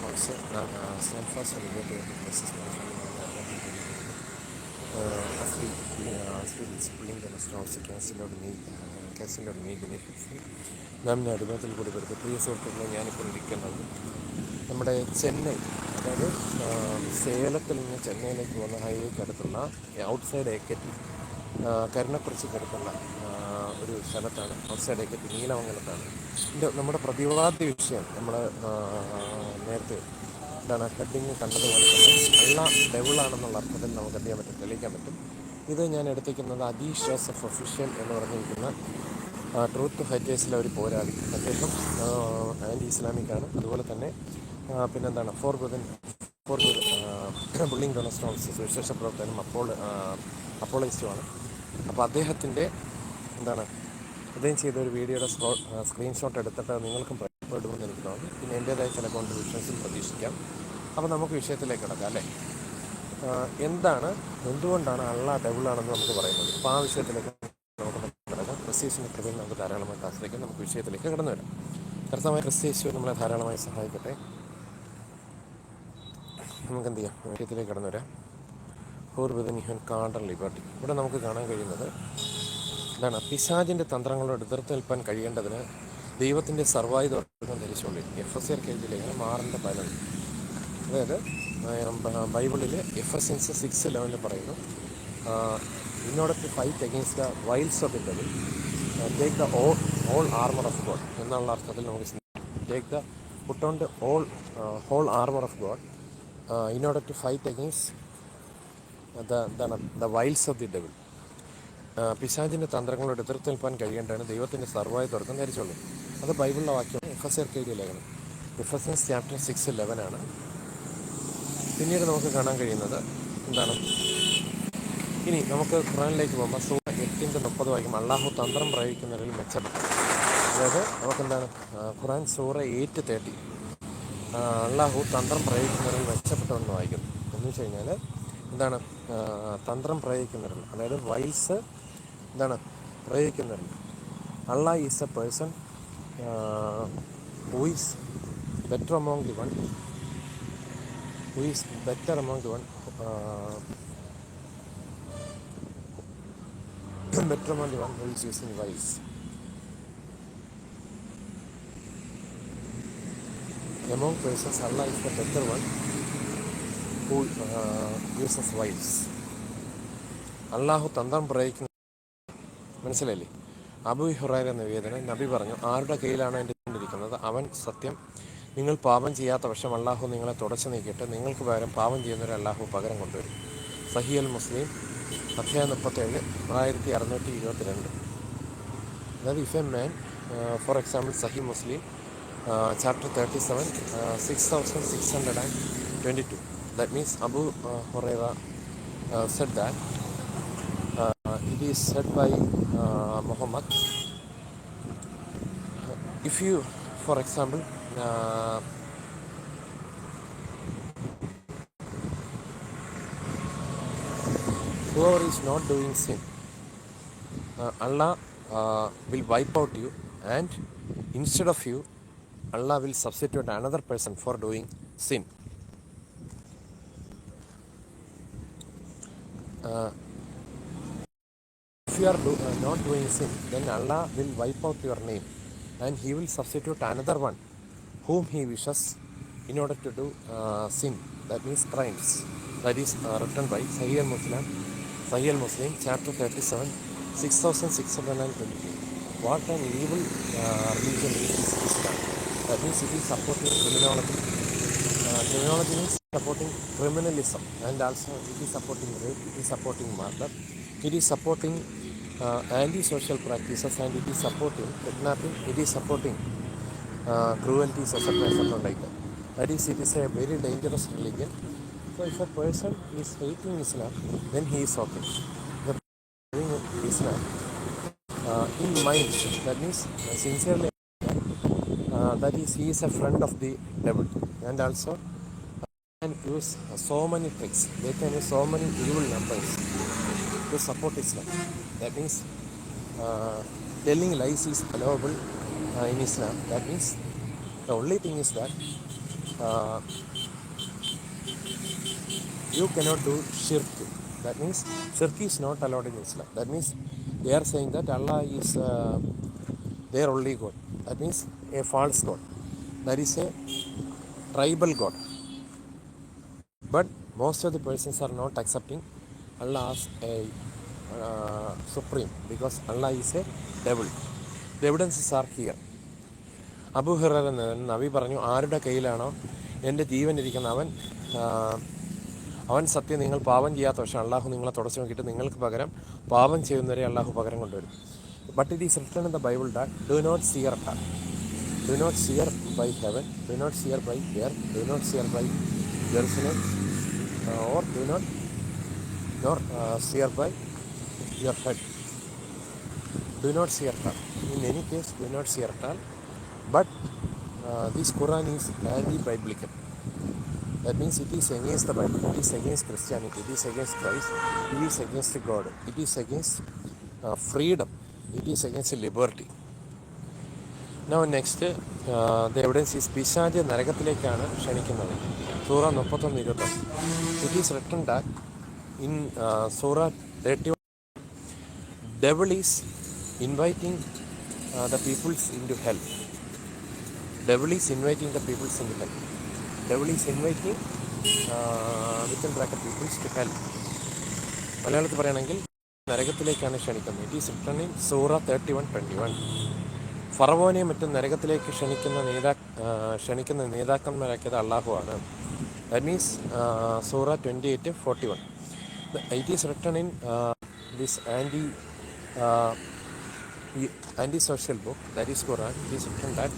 also steadfast and related places discipline restaurants കാസിലോട് me benefits നാം അനുഭവത്തിൽ കൂടി വരുന്നത് പ്രിയ സുഹൃത്തുക്കളെ ഞാനിപ്പോൾ ഇരിക്കുന്നത് നമ്മുടെ ചെന്നൈ, അതായത് സേലത്തിൽ നിന്ന് ചെന്നൈയിലേക്ക് പോകുന്ന ഹൈവേക്ക് അടുത്തുള്ള ഔട്ട്സൈഡ് AKT കരുണക്കുറിച്ചിക്ക് അടുത്തുള്ള ഒരു സ്ഥലത്താണ്. Outside AKT നീലമംഗലത്താണ്. നമ്മുടെ പ്രതിപാദ്യ വിഷയം നമ്മൾ നേരത്തെ എന്താണ് ഹെഡിങ് കണ്ടതുപോലെ തന്നെ എല്ലാ ഡെവിളാണെന്നുള്ള അർത്ഥത്തിൽ നമുക്ക് എന്ത് ചെയ്യാൻ പറ്റും, തെളിയിക്കാൻ പറ്റും. ഇത് ഞാൻ എടുത്തിരിക്കുന്നത് അജീഷ് ജോസഫ് ഒഫീഷ്യൽ എന്ന് പറഞ്ഞിരിക്കുന്ന ട്രൂത്ത് ഫൈറ്റേഴ്സിലെ ഒരു പോരാളി. അദ്ദേഹം ആൻറ്റി ഇസ്ലാമിക്കാണ്. അതുപോലെ തന്നെ പിന്നെന്താണ് ഫോർ ബുള്ളിങ് ഡൊണസ്റ്റോൺസ് സുവിശേഷ പ്രവർത്തനം അപ്പോളൈസ്റ്റുമാണ്. അപ്പോൾ അദ്ദേഹത്തിൻ്റെ അദ്ദേഹം ചെയ്ത ഒരു വീഡിയോയുടെ സ്ക്രീൻഷോട്ട് എടുത്തിട്ട് നിങ്ങൾക്കും പെടുമെന്ന് എനിക്ക് തോന്നുന്നു. പിന്നെ എൻ്റേതായ ചില കോൺട്രിബ്യൂഷൻസും പ്രതീക്ഷിക്കാം. അപ്പോൾ നമുക്ക് വിഷയത്തിലേക്ക് കിടക്കാം അല്ലേ. എന്തുകൊണ്ടാണ് അള്ളാഹ് ഡെവിളാണെന്ന് നമുക്ക് പറയുന്നത്? അപ്പോൾ ആ വിഷയത്തിലേക്ക് നമുക്ക് കിടക്കാം. ക്രിസ്തീസിൻ്റെ കൃപയിൽ നമുക്ക് ധാരാളമായിട്ട് ആശ്രയിക്കാം. നമുക്ക് വിഷയത്തിലേക്ക് കടന്നു വരാം. കർത്താവായ ക്രിസ്തീശു നമ്മളെ ധാരാളമായി സഹായിക്കട്ടെ. നമുക്ക് എന്ത് ചെയ്യാം, വിഷയത്തിലേക്ക് കടന്നു വരാം. ഹൂർബിദനിഹൻ കാണ്ടർ ലിബർട്ടി. ഇവിടെ നമുക്ക് കാണാൻ കഴിയുന്നത് പിശാചിൻ്റെ തന്ത്രങ്ങളോട് എതിർത്ത് നിൽപ്പാൻ കഴിയേണ്ടതിന് ദൈവത്തിൻ്റെ സർവായുധം ധരിച്ചുകൊള്ളി. എഫെസ്യർക്ക് എഴുതിയ ലേഖനം 6:11. അതായത് ബൈബിളിൽ എഫെസ്യൻസ് 6:11 പറയുന്നു, in order to fight against the wiles of the devil take the all armour of God എന്നുള്ള അർത്ഥത്തിൽ നമുക്ക് put on the whole armour of God in order to fight against the wiles of the devil. പിശാചിൻ്റെ തന്ത്രങ്ങളോട് എതിർത്ത് നിൽപ്പാൻ കഴിയേണ്ടതാണ് ദൈവത്തിൻ്റെ സർവായുധം ധരിച്ചുള്ളൂ. അത് ബൈബിളിലെ വാക്യമാണ്. എഫെസ്യർക്ക് എഴുതിയ ലേഖനം എഫെസ്യൻസ് ചാപ്റ്റർ 6:11. പിന്നീട് നമുക്ക് കാണാൻ കഴിയുന്നത് ഇനി നമുക്ക് ഖുറാനിലേക്ക് പോകുമ്പോൾ സൂറ 8:30 വായിക്കും. അള്ളാഹു തന്ത്രം പ്രയോഗിക്കുന്നവരിൽ മെച്ചപ്പെട്ടു. അതായത് നമുക്കെന്താണ് ഖുറാൻ സൂറ 8:30 അള്ളാഹു തന്ത്രം പ്രയോഗിക്കുന്നവരിൽ മെച്ചപ്പെട്ടവെന്ന് വായിക്കുന്നു. എന്ന് വെച്ച് കഴിഞ്ഞാൽ തന്ത്രം പ്രയോഗിക്കുന്നവരിൽ, അതായത് വൈൽസ് പ്രയോഗിക്കുന്നവരിൽ Allah is a person who is better among the one who is better among the one better among the one who is using wise. Among persons, Allah is the better one who uses wise. അള്ളാഹു തന്ത്രം പ്രയോഗിക്കുന്ന മനസ്സിലായില്ലേ? അബൂ ഹുറൈറ നിവേദനം, നബി പറഞ്ഞു, ആരുടെ കയ്യിലാണ് എൻ്റെ ഇരിക്കുന്നത് അവൻ സത്യം. നിങ്ങൾ പാപം ചെയ്യാത്ത പക്ഷം അള്ളാഹു നിങ്ങളെ തുടച്ചു നീക്കിയിട്ട് നിങ്ങൾക്ക് പകരം പാപം ചെയ്യുന്നവരെ അള്ളാഹു പകരം കൊണ്ടുവരും. സഹീഹുൽ മുസ്ലിം അധ്യായം 37 1622. അതായത് if a man, for example Sahih Muslim chapter 37 6622. That means Abu Hurairah said that it is said by Muhammad, if you, for example, whoever is not doing sin, Allah will wipe out you, and instead of you, Allah will substitute another person for doing sin. If you are not doing sin, then Allah will wipe out your name, and He will substitute another one whom He wishes in order to do sin, that means crimes. That is written by Sahih Muslim chapter 37 6622. What an evil religion is Islam. That means it is supporting criminology. Criminology means supporting criminalism, and also it is supporting rape, it is supporting murder, it is supporting anti-social practices, and it is supporting kidnapping, it is supporting cruelties, etc. like that. That is, it is a very dangerous religion. So if a person is hating Islam, then he is okay. The person Islam in mind, that means sincerely, that is, he is a friend of the devil, and also can use so many tricks, they can use so many evil numbers to support Islam. That means telling lies is allowable in Islam. That means the only thing is that uh, you cannot do shirk. That means shirk is not allowed in Islam. That means they are saying that Allah is their only God. That means a false God. That is a tribal God. But most of the persons are not accepting Allah as a supreme, because Allah is a devil. The evidences are here. Abu Hurairah നബി പറഞ്ഞു, ആരുടെ കയ്യിലാണോ എൻ്റെ ജീവൻ ഇരിക്കുന്ന അവൻ സത്യം, നിങ്ങൾ പാപം ചെയ്യാത്ത പക്ഷേ അള്ളാഹു നിങ്ങളെ തുടച്ചു നോക്കിയിട്ട് നിങ്ങൾക്ക് പകരം പാപം ചെയ്യുന്നവരെ അള്ളാഹു പകരം കൊണ്ടുവരും. But it is written in the Bible that do not swear at, do not swear by heaven, do not swear by earth, do not swear by Jerusalem, or do not nor sear by your head. Do not sear at all. In any case, do not sear at all. But this Quran is anti-biblical. That means it is against the Bible, it is against Christianity, it is against Christ, it is against God, it is against freedom, it is against liberty. Now next, the evidence is പിശാച് നരകത്തിലേക്കാണ് ക്ഷണിക്കുന്നത്. സൂറ 31:20. It is written that in Surah 31, devil is inviting the peoples into hell. Devil is inviting the peoples into hell. Devil is inviting within bracket peoples to hell. മലയാളത്തിൽ പറയുകയാണെങ്കിൽ നരകത്തിലേക്കാണ് ക്ഷണിക്കുന്നത്. It is written in സൂറ 31:21. ഫറവോനെ മറ്റും നരകത്തിലേക്ക് ക്ഷണിക്കുന്ന നേതാക്കന്മാരാക്കിയത് അള്ളാഹുവാണ്. That means Surah 28:41. It is written in this anti-social book, that is Quran. It is written that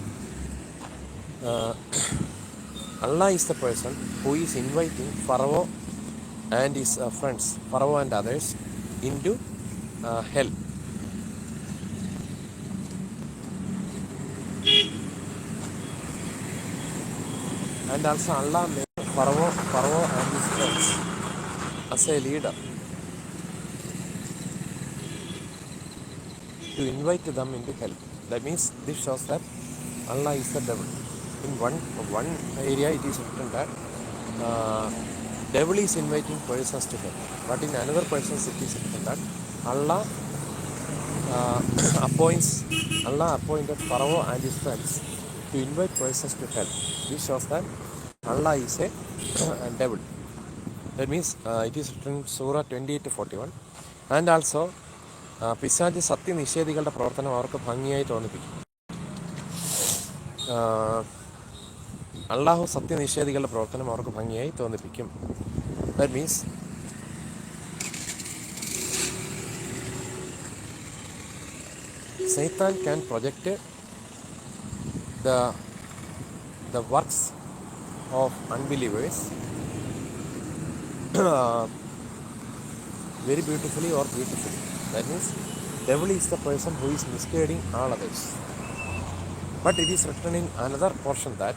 Allah is the person who is inviting Pharaoh and his friends, Pharaoh and others, into hell. And also Allah made Pharaoh and his friends as a leader to invite them into hell. That means this shows that Allah is the devil. In one area it is written that devil is inviting persons to hell, but in another persons it is written that Allah appointed Pharaoh and his friends to invite persons to hell. This shows that Allah is a devil. That means it is written in Surah 28:41. And also പിശാച് സത്യനിഷേധികളുടെ പ്രവർത്തനം അവർക്ക് ഭംഗിയായി തോന്നിപ്പിക്കും. അള്ളാഹു സത്യനിഷേധികളുടെ പ്രവർത്തനം അവർക്ക് ഭംഗിയായി തോന്നിപ്പിക്കും. That means Satan can project the works of unbelievers very beautifully or beautifully. That means devil is the person who is misguiding all others. But it is written in another portion that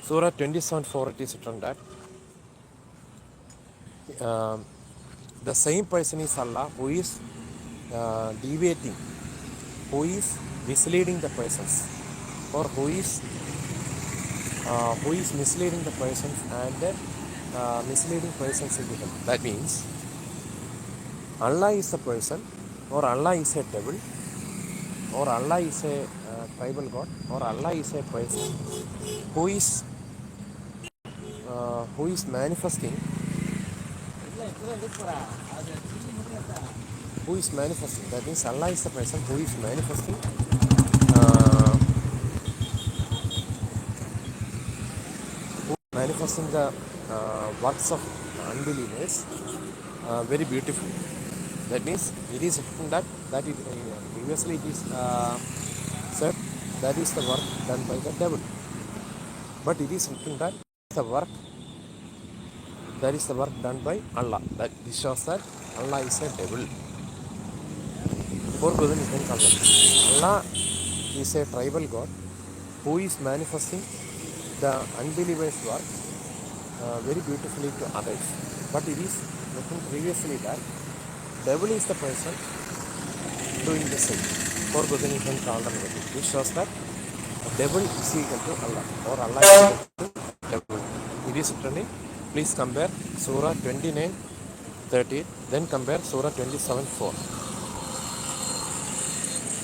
Surah 27:4, it is written that the same person is Allah who is deviating, who is misleading the persons, or who is misleading the persons and misleading persons into hell. That means Allah is a person, or Allah is a devil, or Allah is a tribal god, or Allah is a person who is manifesting, that means Allah is the person who is manifesting the works of unbelievers very beautifully. That means it is written that it, previously it is said that is the work done by the devil, but it is written that the work done by Allah. That this shows that Allah is a devil. For good and evil, Allah is a tribal god who is manifesting the unbelievers' work very beautifully to others. But it is written previously that devil is the person doing the same. For good and evil, this shows that devil is equal to Allah, or Allah is equal to It is written in, please compare Surah 29:30, then compare Surah 27:4.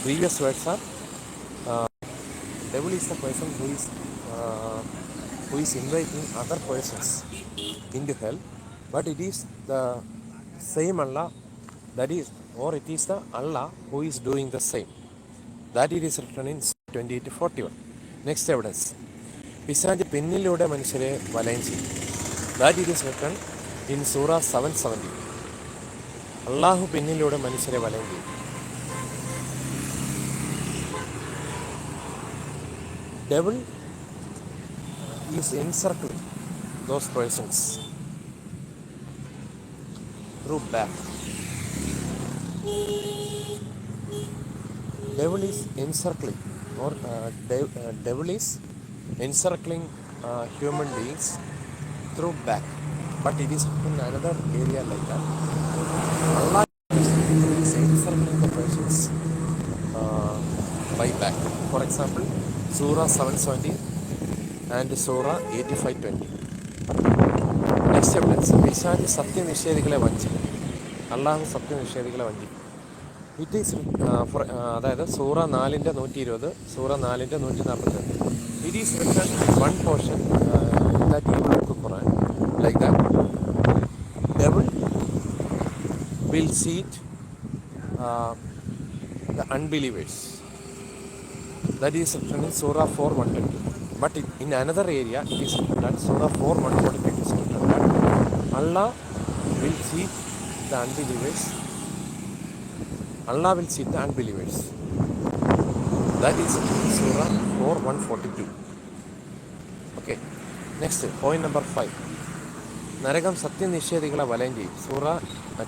Previous words are, devil is the person who is inviting other persons into hell, but it is the same Allah that is, or it is the Allah who is doing the same. That it is written in 28:41. Next evidence. പിശാച് പിന്നിലൂടെ മനുഷ്യരെ വലയം ചെയ്യും. That it is written in സൂറ 7:17. അള്ളാഹു പിന്നിലൂടെ മനുഷ്യരെ വലയം ചെയ്യും. Devil is encircling those persons through back. Devil is encircling, or devil is encircling human beings through back, but it is in another area like that. Allah is encircling the persons by back. For example, Surah 7:17 and Surah 85:20. Next evidence. പിശാച് സത്യനിഷേധികളെ വഞ്ചിക്കും. അള്ളാഹു സത്യനിഷേധികളെ വഞ്ചിക്കും. It is അതായത് സൂറ 4:120, സൂറ 4:142. It is written one portion that you will Quran like that. Devil will seat the unbelievers. That is written in Surah 4:120. But in another area, it is written that Surah 4:142 is written that Allah will seek the unbelievers. Allah will seek the unbelievers. That is Surah 4:142. Okay. Next, point number 5. നരകം സത്യനിഷേധികളെ വലയം ചെയ്യും. സൂറ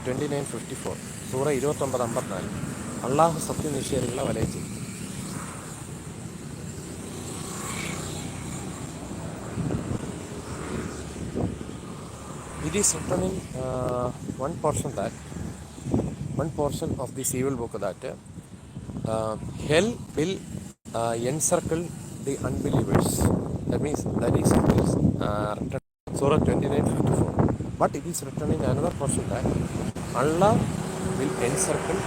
29:54. സൂറ 29:54. അള്ളാഹു സത്യനിഷേധികളെ വലയം ചെയ്യും. It is written in one portion of this evil book that hell will encircle the unbelievers. That is written Surah 29:54. But it is written in another portion that Allah will encircle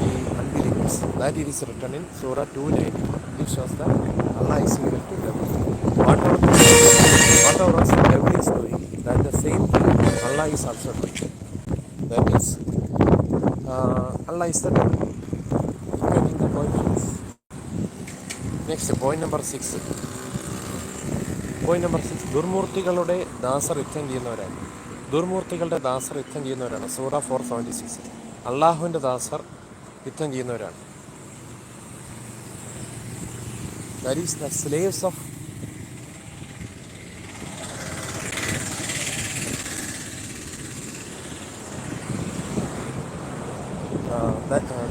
the unbelievers. That it is written in Surah 2:9. It shows that Allah is equal to devil. Whatever the devil is doing, that the same thing Allah is also doing. That means Allah is the devil. Getting the point. Next, point number 6. ദുർമൂർത്തികളുടെ ദാസർ യുദ്ധം ചെയ്യുന്നവരാണ്. ദുർമൂർത്തികളുടെ ദാസർ യുദ്ധം ചെയ്യുന്നവരാണ്. സൂറ 4:76. അള്ളാഹുവിൻ്റെ ദാസർ യുദ്ധം ചെയ്യുന്നവരാണ്. That is the slaves of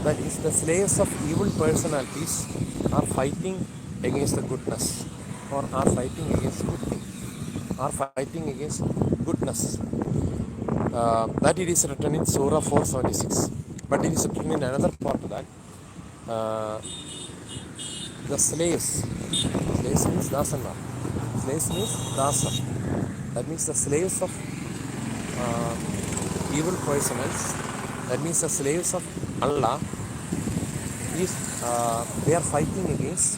that is the slaves of evil personalities are fighting against the goodness, or are fighting against good things, are fighting against goodness. That it is written in Surah 4:76. But it is written in another part of that. The slaves means dasanna. Slaves means dasa. That means the slaves of evil personals. That means the slaves of Allah is they are fighting against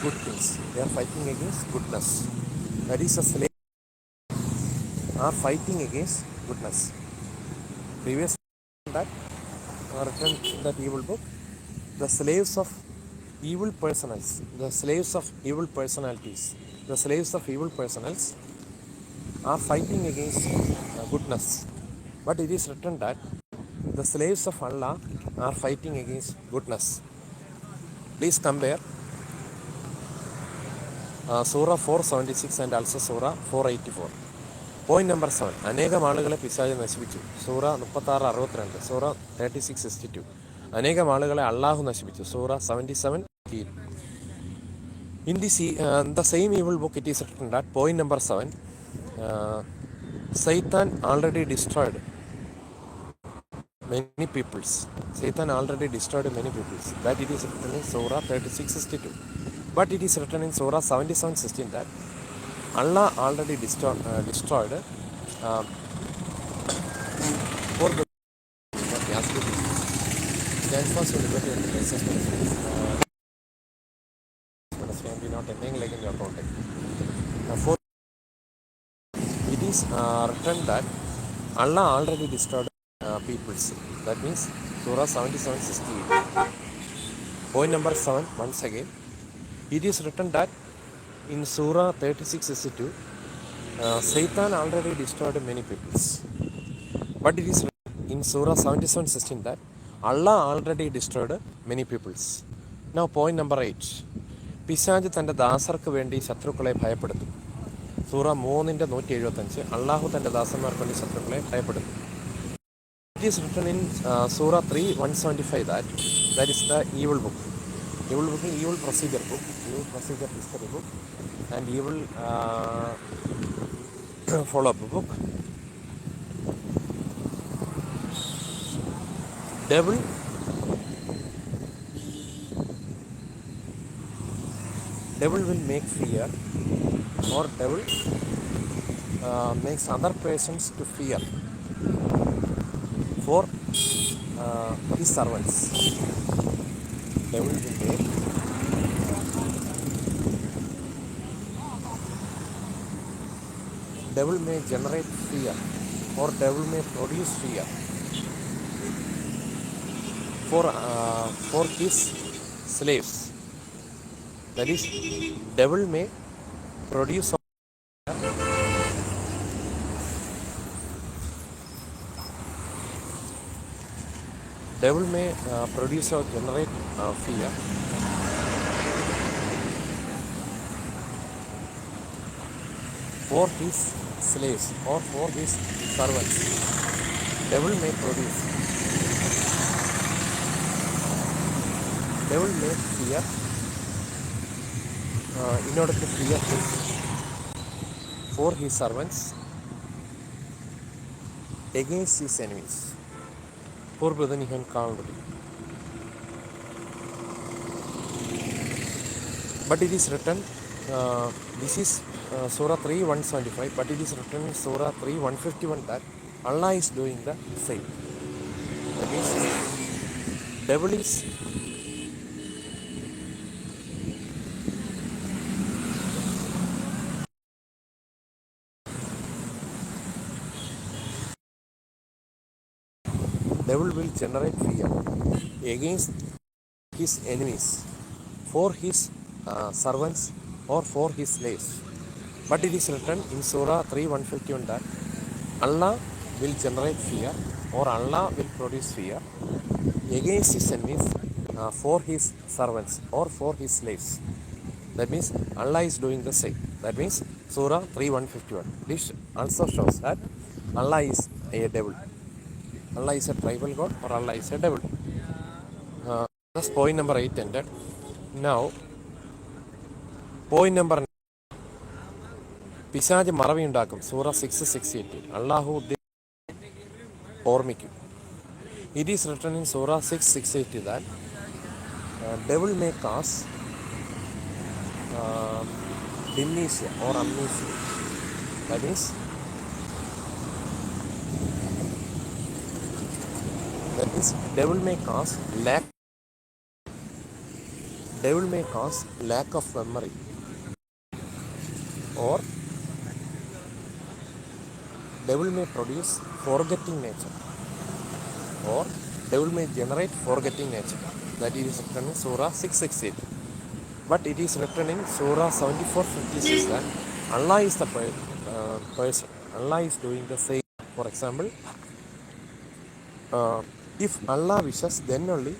good things. They are fighting against goodness. That is the slaves are fighting against goodness. Previous that written in that evil book, the slaves of evil personals, the slaves of evil personalities, the slaves of evil personals are fighting against goodness. But it is written that the slaves of Allah are fighting against goodness. Please compare Surah 4:76 and also Surah 4:84. Point number 7. അനേകം ആളുകളെ പിശാച് നശിപ്പിച്ചു. സൂറ 36:62. സൂറ 36:62. അനേകം ആളുകളെ അള്ളാഹു നശിപ്പിച്ചു. സൂറ 77:18. In the same evil book, it is written that point number 7. Satan already destroyed many peoples. Satan already destroyed many peoples. That it is written in Surah 36:62. But it is written in Surah 77:16 that Allah already destroyed four stands for liberty and be not anything like in your context. Fourth, it is written that Allah already destroyed peoples. That means Surah 77:68. Point number 7, once again, it is written that in Surah 36:62, Satan already destroyed many peoples. But it is in Surah 77:16 that Allah already destroyed many peoples. Now point number 8. പിശാച് തൻ്റെ ദാസർക്ക് വേണ്ടി ശത്രുക്കളെ ഭയപ്പെടുത്തും. സൂറ 3:175 അള്ളാഹു തൻ്റെ ദാസന്മാർക്ക് വേണ്ടി ശത്രുക്കളെ ഭയപ്പെടുത്തും. It is written in Surah 3:175 that is the evil book. Evil book, evil procedure book, evil procedure history book, and evil follow-up book. Devil will make fear, or devil makes other persons to fear for his servants. Devil may generate fear, or devil may produce fear for his slaves. That is, devil may produce or generate fear for his slaves or for his servants. Devil may fear in order to fear him for his servants against his enemies. പൂർവ്വതനിഹൻ കാണുന്നത്. But it is written, this is Surah 3:175, but it is written in Surah 3:151 that Allah is doing the same. That means devil will generate fear against his enemies for his servants or for his slaves. But it is written in Surah 3:151 that Allah will generate fear, or Allah will produce fear against his enemies for his servants or for his slaves. That means Allah is doing the same. That means Surah 3:151. This also shows that Allah is a devil. Allah is a tribal god, or Allah is a devil. That's point number 8 ended. Now, point number 9. പിശാച് മറവിയുണ്ടാക്കും. സൂറ 6:6-8. അള്ളാഹു ഓർമ്മിക്കും. It is written in Surah 6:6-8 that devil may cause amnesia or amnesia. That means devil may cause lack of memory, or devil may produce forgetting nature, or devil may generate forgetting nature. That is written in Surah 6:6-8. But it is written in Surah 74:56 that Allah is the person. Allah is doing the same. For example, if Allah wishes, then only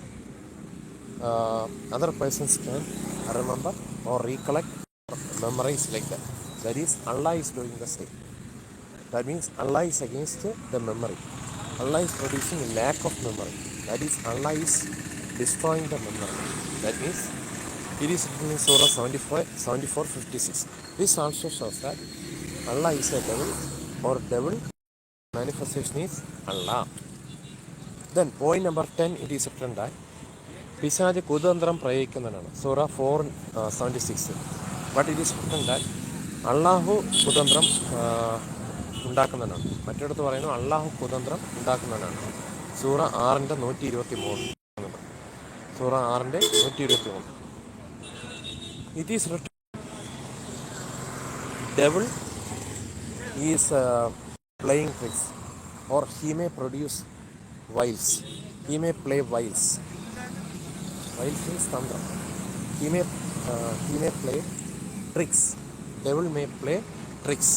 other persons can remember or recollect or memorize like that. That is, Allah is doing the same. That means Allah is against the memory. Allah is producing a lack of memory. That is, Allah is destroying the memory. That means it is written in Surah 74:56. This also shows that Allah is a devil, or devil manifestation is Allah. Then point number 10, it is written that പിശാച് കുതന്ത്രം പ്രയോഗിക്കുന്നതാണ്. സൂറ 4:76. But it is written that അള്ളാഹു കുതന്ത്രം ഉണ്ടാക്കുന്നവനാണ്. മറ്റിടത്ത് പറയുന്നു അള്ളാഹു കുതന്ത്രം ഉണ്ടാക്കുന്നവനാണ്. സൂറ 6:123. സൂറ 6:123. It is written, devil is playing tricks, or he may produce wiles. He may play wiles. Wiles means tantra. He may play tricks. Devil may play tricks.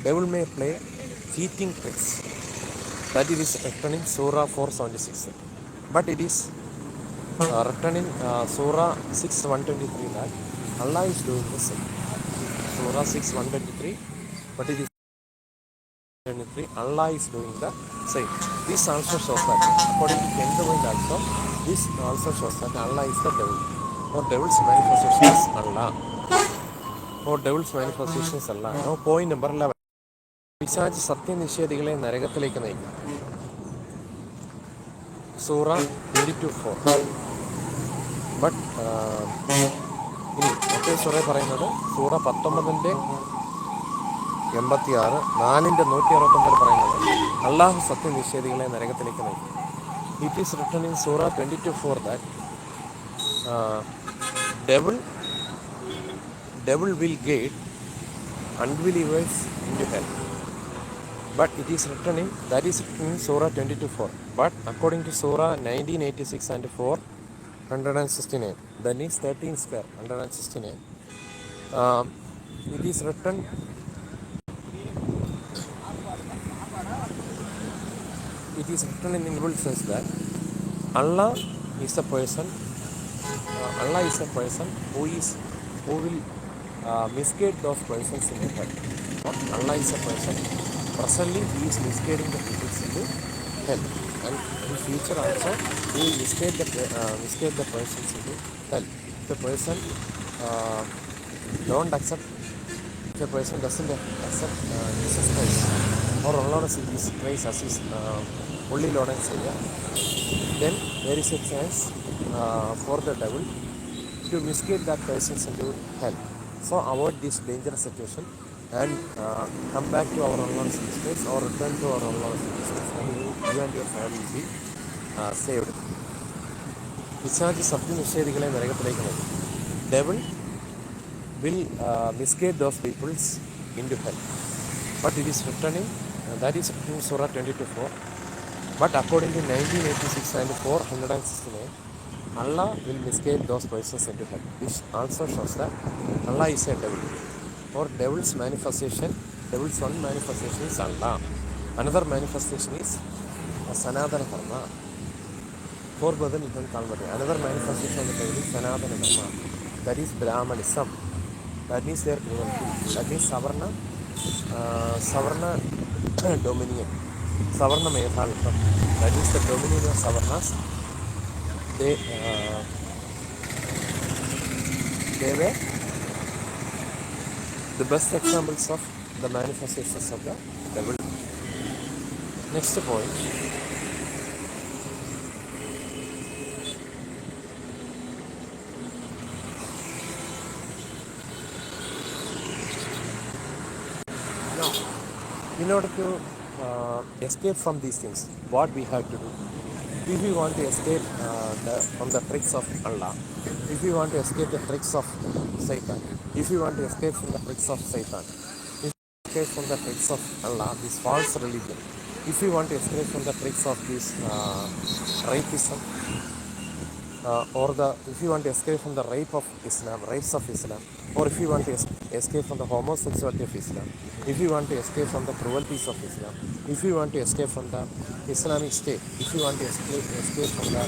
Devil may play cheating tricks. That it is written in Surah 4:76. But it is written in Surah 6:123 that Allah is doing the same. Surah 6:123, but it is 23, Allah is doing the same. This also shows that, according to Kendawind also, this also shows that Allah is the devil, or devil's manifestation is Allah, or devil's manifestation is Allah. Now point number 11. പിശാച് സത്യനിഷേധികളെ നരകത്തിലേക്ക് നയിക്കും. സൂറ 22:4. But ഇനി മറ്റേ സൂറ പറയുന്നത് സൂറ 19:86, 4:169 പറയുന്നത് അള്ളാഹു സത്യനിഷേധികളെ നരകത്തിലേക്ക് നയിക്കും. It is written in Sura 22:4 that devil will guide unbelievers into hell. But it is written in, that is written in Surah 22:4. But according to Surah 1986 and 469, that is 13 square 169, it is written, in inbuilt sense that Allah is a person who will misguide those persons into hell. Allah is a person, presently he is misguiding the people into hell, and in future also he will misguide the persons into hell. If a person don't accept, if a person doesn't accept Jesus Christ, or Lord Jesus Christ as his only Lord and Savior, then there is a chance for the devil to misguide that persons into hell. So avoid this dangerous situation and come back to our Lord Jesus Christ, or return to our Lord Jesus Christ, and you and your family will be saved. പിശാച് സത്യനിഷേധികളെ നരകത്തിലേക്ക് നയിക്കും. Devil will misguide those peoples into hell. But it is written in, that is written in Surah 22:4. But according to 1986 and 469, Allah will misguide those persons into hell, which also shows that Allah is a devil, or devil's manifestation. Devil's one manifestation is Allah. Another manifestation is Sanatana Dharma. Forbidden even Kalmati. Another manifestation of the devil is Sanatana Dharma. That is Brahmanism. That means their cruelty. That means Savarna dominion. Savarna Medhavitvam. That is the dominion of Savarnas. They were the best examples of the manifestations of the devil. Next point. Now, in order to escape from these things, what we have to do? If we want to escape from the tricks of Allah, if we want to escape the tricks of Satan, if we want to escape from the tricks of Satan, if we want to escape from the tricks of Allah, this false religion, if we want to escape from the tricks of this rapism, if you want to escape from the rapes of Islam, or if you want to escape from the homosexuality of Islam, if you want to escape from the cruelties of Islam, if you want to escape from the Islamic State, if you want to escape from the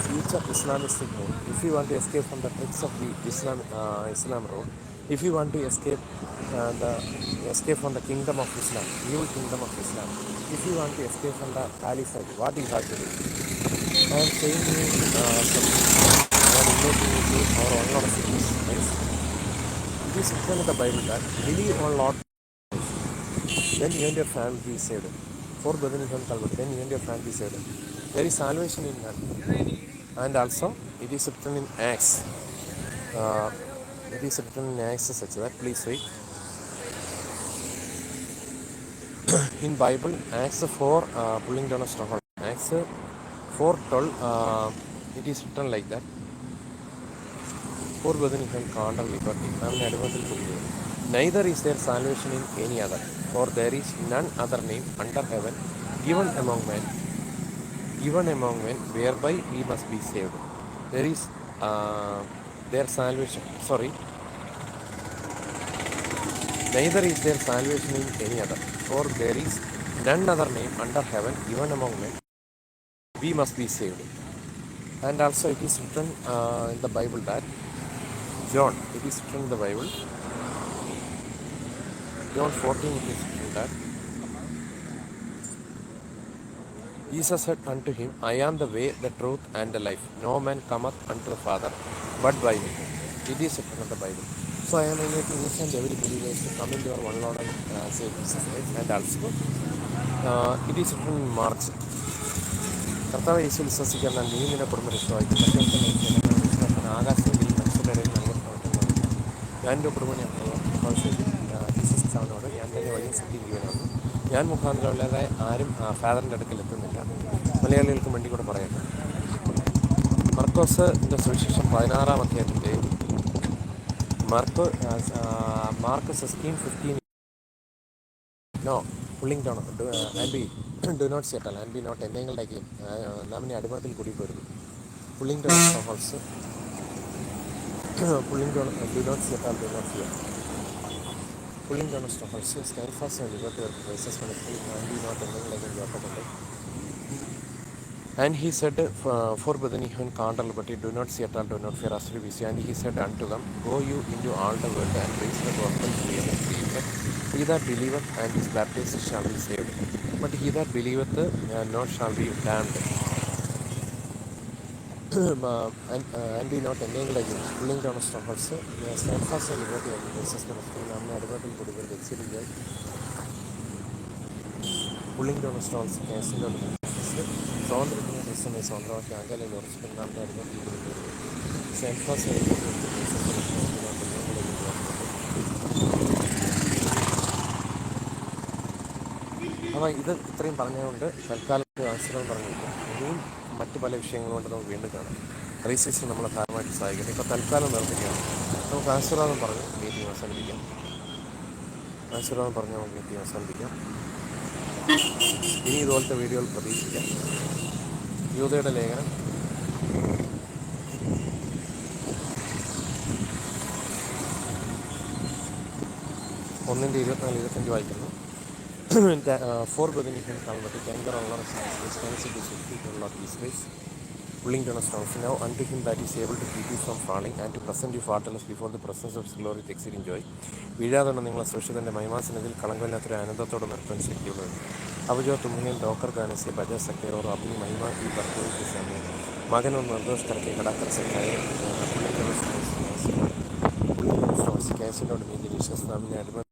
future Islamistic rule, if you want to escape from the tricks of the Islam rule, if you want to escape from the kingdom of Islam, evil kingdom of Islam, if you want to escape from the caliphate, what you have to do? I am saying you something. I am relating with you or on lot of things. It is written in the Bible that believe on Lord, then you and your family be saved. For Brethren from Calvary, then you and your family be saved. There is salvation in that. And also, it is written in Acts It is written in Acts such that, please read. In Bible, Acts 4, pulling down a stronghold. Acts 4:12, it is written like that. For whether you can counter liberty, neither is there salvation in any other, for there is none other name under heaven given among men, whereby we must be saved. There is their salvation. Sorry, neither is there salvation in any other, for there is none other name under heaven given among men, we must be saved. And also it is written in the Bible that John, it is written in the Bible, John 14, it is written that Jesus said unto him, I am the way, the truth, and the life. No man cometh unto the Father but by me. It is written in the Bible. So I am inviting each and every believer to come into our one Lord and Savior Jesus Christ. And also, it is written in Mark. കർത്താവ് യേശു വിശ്വസിക്കുന്ന നീ നിന്റെ കുടുംബം രക്ഷമാക്കി മറ്റൊരുത്തൻ ആകാശം നീ മനുഷ്യരുടെ ഇടയിൽ നൽകപ്പെട്ടു. ഞാൻ എൻ്റെ കുടുംബം ജീസസ് കർത്താവിനോട് ഞാൻ തന്നെ വഴി സത്യജീവനാണ്. ഞാൻ മുഖാന്തരമില്ലാതെ ആരും ഫാദറിൻ്റെ അടുക്കൽ എത്തുന്നില്ല. മലയാളികൾക്ക് വേണ്ടി കൂടെ പറയട്ടെ. മർക്കോസിൻ്റെ സുവിശേഷം 16-ാം അധ്യായത്തിൻ്റെ mark 16:15. No, pulling down and be do not settle and be not എന്തെങ്കിലുണ്ടാക്കിയും നാം ഇനി അടിമത്തിൽ കൂടി വരുന്നു. Pulling down strongholds, pulling down do not settle, do not fear. Pulling down strongholds, stand fast and liberty your places when it and be not എന്തെങ്കിലുണ്ടാക്കിയും ജോക്കമുണ്ട്. And he said, for within you can't liberty, do not settle, do not fear, as we see. And he said unto them, go you into all the world and preach the gospel to every creature. He that believeth and is baptized shall be saved, but he that believeth not shall be damned. And be not ending like pulling down strongholds, stand fast and liberty of the places when it came. I'm not about to put it exceeding well. Pulling down strongholds, casting down the സ്വാതന്ത്ര്യത്തിന് ദിവസമേ സ്വന്തമാക്കി അകലെ ഉറച്ചിട്ട് നാം stand fast and liberty of the places when it came. അപ്പോൾ ഇത് ഇത്രയും പറഞ്ഞുകൊണ്ട് തൽക്കാലത്ത് ആശ്രമം പറഞ്ഞില്ല. ഇനിയും മറ്റു പല വിഷയങ്ങൾ കൊണ്ട് നമുക്ക് വീണ്ടും കാണാം. റീസേഴ്സ് നമ്മളെ ധാരാളമായിട്ട് സഹായിക്കട്ടെ. ഇപ്പോൾ തൽക്കാലം നിർത്തുകയാണ്. നമുക്ക് ആശീർവാദം പറഞ്ഞ് മീറ്റിംഗ് അവസാനിപ്പിക്കാം. ആശീർവാദം പറഞ്ഞ് നമുക്ക് മീറ്റിംഗ് അവസാനിപ്പിക്കാം. ഇനി ഇതുപോലത്തെ വീഡിയോകൾ പ്രതീക്ഷിക്കാം. യൂദയുടെ ലേഖനം 1:24-25 വായിക്കുന്നു. For within you can come, but you can get all our science to speak on Lord His grace. Pulling down a strong now unto him that is able to keep you from falling and to present you faultless before the presence of his glory with exceeding joy. വീഴാതുകൊണ്ട് നിങ്ങളെ സുരക്ഷിതൻ്റെ മഹിമാസനത്തിൽ കളങ്കമില്ലാത്തൊരു ആനന്ദത്തോടെ നിർത്താൻ ശക്തിയുള്ളത്. അവജോ तुम्हें Docker गाने से बजा सकते और अपनी महिमा की बरकत के सामने मगन और निर्दोष करके खड़ा कर सकता है. कैसे और मीडियस नाम ने एडमंड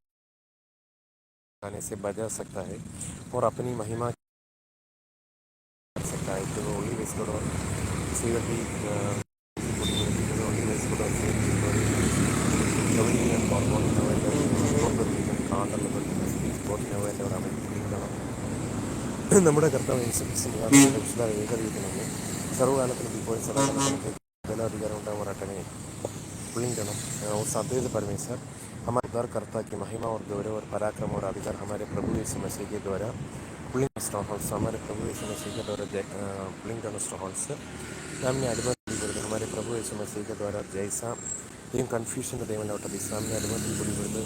गाने से बजा सकता है और अपनी महिमा कर सकता है. तो ओनली वेस गुड और सीवर भी ओनली वेस गुड और dominion and power in our can't നമ്മുടെ കർത്താവ് ഏകരീതിയിലാണ് സർവ്വകാലത്തിനും ഇപ്പോൾ സർവ്വകാലത്തിനും ബലാധികാരം ഉണ്ടാകുമാറാട്ടനെ. पुलिंग देना और साध्य परमेश्वर हमारे उद्धार करता की महिमा और गौरव और पराक्रम और अधिकार हमारे प्रभु यीशु मसीह के द्वारा पुलिंग स्ट्रॉन्गहोल्ड्स हमारे प्रभु यीशु मसीह के द्वारा पुलिंग डाउन स्ट्रॉन्गहोल्ड्स हमने अनुमति കൊടുത്ത് हमारे प्रभु यीशु मसीह के द्वारा जैसा इन कन्फ्यूजन देवलोट सामने अनुमति കൊടുത്ത്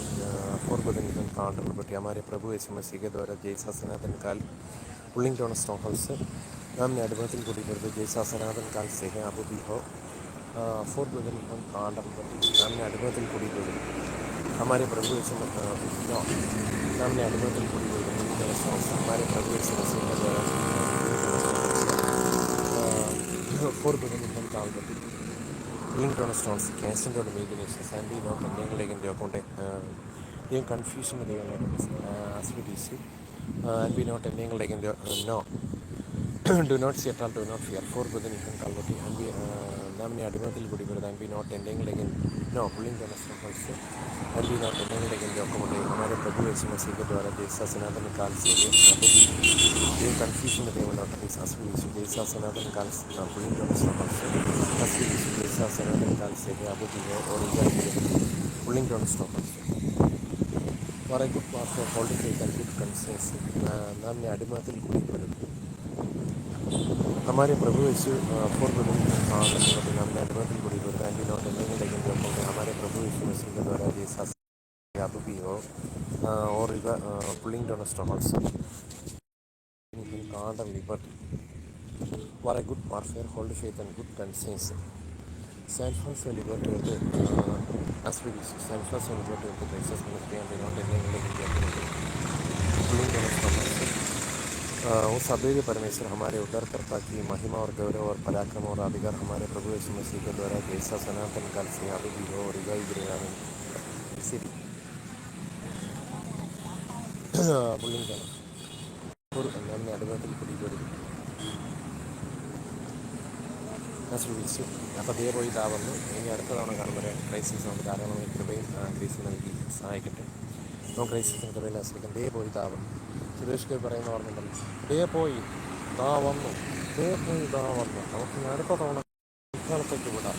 for within you can't but हमारे प्रभु यीशु मसीह के द्वारा जैसा सनातन काल पुलिंग डाउन स्ट्रॉन्गहोल्ड्स हमने अनुमति കൊടുത്ത് जैसा सनातन काल से है अब भी हो. For within you can't हमने अनुमति കൊടുത്ത് हमारे प्रभु यीशु हमने अनुमति കൊടുത്ത് हमारे प्रभु यीशु मसीह के द्वारा for within you can't link down stones casting down imaginations and you know എന്തെങ്കിലും ജോക്കോണ്ടെ ഈ കൺഫ്യൂഷൻ ആസ്പിറ്റീസ് and we not എന്തെങ്കിലും no do not see at all, do not fear for within you can call and we നാം ഇനി അടിമത്തിൽ കൂടി വരുന്നത് ആൻഡ് ബി നോട്ട് एंडिंग लेकिन नो पुलिंग दोनों स्ट्रगल से एंड बी नॉट एंडिंग लेकिन जो कमोटे हमारे प्रभु यीशु मसीह के द्वारा जैसा सनातन काल से ये कन्फ्यूजन में देवल नॉट इस असली यीशु जैसा सनातन काल से पुलिंग दोनों स्ट्रगल से असली यीशु जैसा सनातन काल से भी अब भी है और इधर भी पुलिंग दोनों स्ट्रगल से for a good warfare holding faith and good conscience नाम ने अडिमतिल കൂടി വരുന്നു हमारे प्रभु यीशु पूर्व नाम ने अडिमतिल കൂടി വരുന്നു एंड बी नॉट एंडिंग लेकिन जो कमोटे हमारे प्रभु यीशु मसीह के द्वारा जैसा अब भी हो और इधर पुलिंग दोनों struggles God and liberty. For a good warfare, hold faith and good conscience. Selfless and liberty as we wish. Selfless and liberty of the gracious ministry and not ending उस अभेद्य परमेश्वर हमारे उद्धारकर्ता की महिमा और गौरव और पराक्रम और अधिकार हमारे प्रभु यीशु मसीह के द्वारा जैसा सनातन काल से अभी भी हो और इसी पुलिंग और हमने अडवतिल കൂടി വരുന്നു വിളിച്ചു അപ്പോൾ ദേ പോയി ഇതാ വന്നു ഇനി അടുത്ത തവണ കാണുമ്പോൾ ക്രൈസിസ് നമുക്ക് ധാരാളമായി കൃപയും ഗ്രേസും നൽകി സഹായിക്കട്ടെ നമുക്ക് ക്രൈസിസിന് കൃപയിൽ ആശ്രയിക്കാം ദേ പോയി ഇതാ വന്നു സുരേഷ് കെ പറയുന്ന ഓർമ്മയുണ്ടല്ലോ ദേ പോയി ഇതാ വന്നു ദേ പോയി ഇതാ വന്നു നമുക്ക് അടുത്ത തവണ കാലത്തേക്ക് വിടാം